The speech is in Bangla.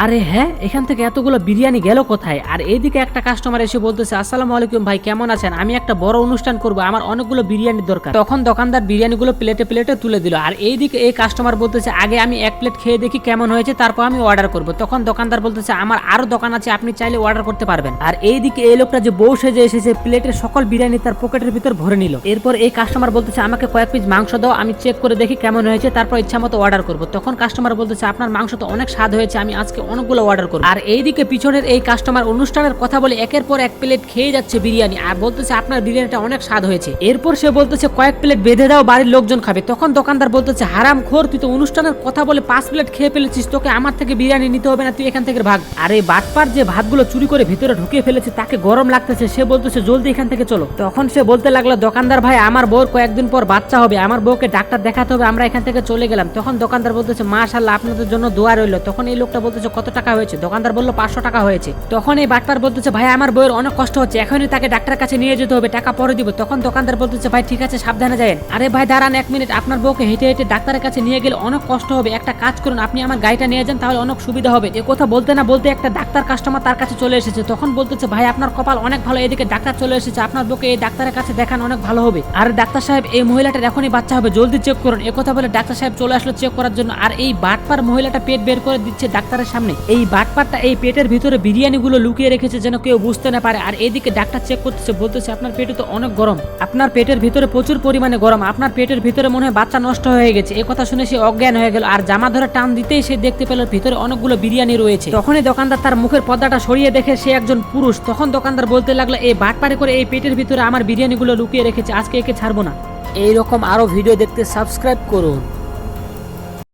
আরে হ্যাঁ, এখান থেকে এতগুলো বিরিয়ানি গেল কোথায়? আর এইদিকে একটা কাস্টমার এসে বলতেছে, আসসালামু আলাইকুম ভাই, কেমন আছেন? আমি একটা বড় অনুষ্ঠান করব, আমার অনেকগুলো বিরিয়ানির দরকার। তখন দোকানদার বিরিয়ানিগুলো প্লেটে প্লেটে তুলে দিল। আর এইদিকে এই কাস্টমার বলতেছে, আগে আমি এক প্লেট খেয়ে দেখি কেমন হয়েছে, তারপর আমি অর্ডার করব। তখন দোকানদার বলতেছে, আমার আরো দোকান আছে, আপনি চাইলে অর্ডার করতে পারবেন। আর এইদিকে এই লোকটা যে বউ সেজে এসেছে, প্লেটের সকল বিরিয়ানি তার পকেটের ভিতর ভরে নিল। এরপর এই কাস্টমার বলতেছে, আমাকে কয়েক পিস মাংস দাও, আমি চেক করে দেখি কেমন হয়েছে, তারপর ইচ্ছা মতো অর্ডার করব। তখন কাস্টমার বলতেছে, আপনার মাংস তো অনেক স্বাদ হয়েছে, আমি আজকে অনেকগুলো অর্ডার করব। আর এইদিকে পিছনের এই কাস্টমার অনুষ্ঠানের কথা বলে একের পর এক প্লেট খেয়ে যাচ্ছে বিরিয়ানি, আর বলতেছে আপনার বিরিয়ানিটা অনেক স্বাদ হয়েছে। এরপর সে বলতেছে, কয়েক প্লেট বেঁধে দাও, বাড়ির লোকজন খাবে। তখন দোকানদার বলতেছে, হারাম খোর, তুই তো অনুষ্ঠানের কথা বলে 5 প্লেট খেয়ে ফেলেছিস, তোকে আমার থেকে বিরিয়ানি নিতে হবে না, তুই এখান থেকে ভাগ। আর এই বাটপার যে ভাতগুলো চুরি করে ভিতরে ঢুকিয়ে ফেলেছে, তাকে গরম লাগতেছে, সে বলতেছে, জলদি এখান থেকে চলো। তখন সে বলতে লাগলো, দোকানদার ভাই, আমার বউর কয়েকদিন পর বাচ্চা হবে, আমার বউকে ডাক্তার দেখাতে হবে, আমরা এখান থেকে চলে গেলাম। তখন দোকানদার বলতেছে, মাশাআল্লাহ, আপনাদের জন্য দোয়া রইল। তখন এই লোকটা বলতেছে, কত টাকা হয়েছে? দোকানদার বলল, 500 টাকা হয়েছে। তখন এই বাটপার বলতেছে, ভাই, আমার বউয়ের অনেক কষ্ট হচ্ছে, এখনই তাকে ডাক্তারের কাছে নিয়ে যেতে হবে, টাকা পরে দিব। তখন দোকানদার বলতেছে, ভাই ঠিক আছে, সাবধানে যায়েন। আরে ভাই দাঁড়ান 1 মিনিট, আপনার বউকে হেঁটে হেঁটে ডাক্তারের কাছে নিয়ে গেলে অনেক কষ্ট হবে, একটা কাজ করুন, আপনি আমার গাড়িটা নিয়ে যান, তাহলে অনেক সুবিধা হবে। এ কথা বলতে না বলতে একটা ডাক্তার কাস্টমার তার কাছে চলে এসেছে। তখন বলতেছে, ভাই আপনার কপাল অনেক ভালো, এদিকে ডাক্তার চলে এসেছে, আপনার বউকে এই ডাক্তারের কাছে দেখান, অনেক ভালো হবে। আর ডাক্তার সাহেব, এই মহিলাটার এখনই বাচ্চা হবে, জলদি চেক করুন। এ কথা বলে ডাক্তার সাহেব চলে আসলো চেক করার জন্য। আর এই বাটপার মহিলাটা পেট বের করে দিচ্ছে ডাক্তারের সামনে। এই বাটপারটা এই পেটের ভিতরে বিরিয়ানিগুলো লুকিয়ে রেখেছে যেন কেউ বুঝতে না পারে। আর এইদিকে ডাক্তার চেক করতেছে, বলতেছে, আপনার পেটে তো অনেক গরম, আপনার পেটের ভিতরে প্রচুর পরিমাণে গরম, আপনার পেটের ভিতরে মনে হয় বাচ্চা নষ্ট হয়ে গেছে। এই কথা শুনে সে অজ্ঞান হয়ে গেল। আর জামা ধরে টান দিতেই সে দেখতে পেল ভিতরে অনেকগুলো বিরিয়ানি রয়েছে। তখনই দোকানদার তার মুখের পর্দাটা সরিয়ে দেখে সে একজন পুরুষ। তখন দোকানদার বলতে লাগলো, এই বাটপারে করে এই পেটের ভিতরে আমার বিরিয়ানিগুলো লুকিয়ে রেখেছে, আজকে একে ছাড়বো না। এইরকম আরো ভিডিও দেখতে সাবস্ক্রাইব করুন।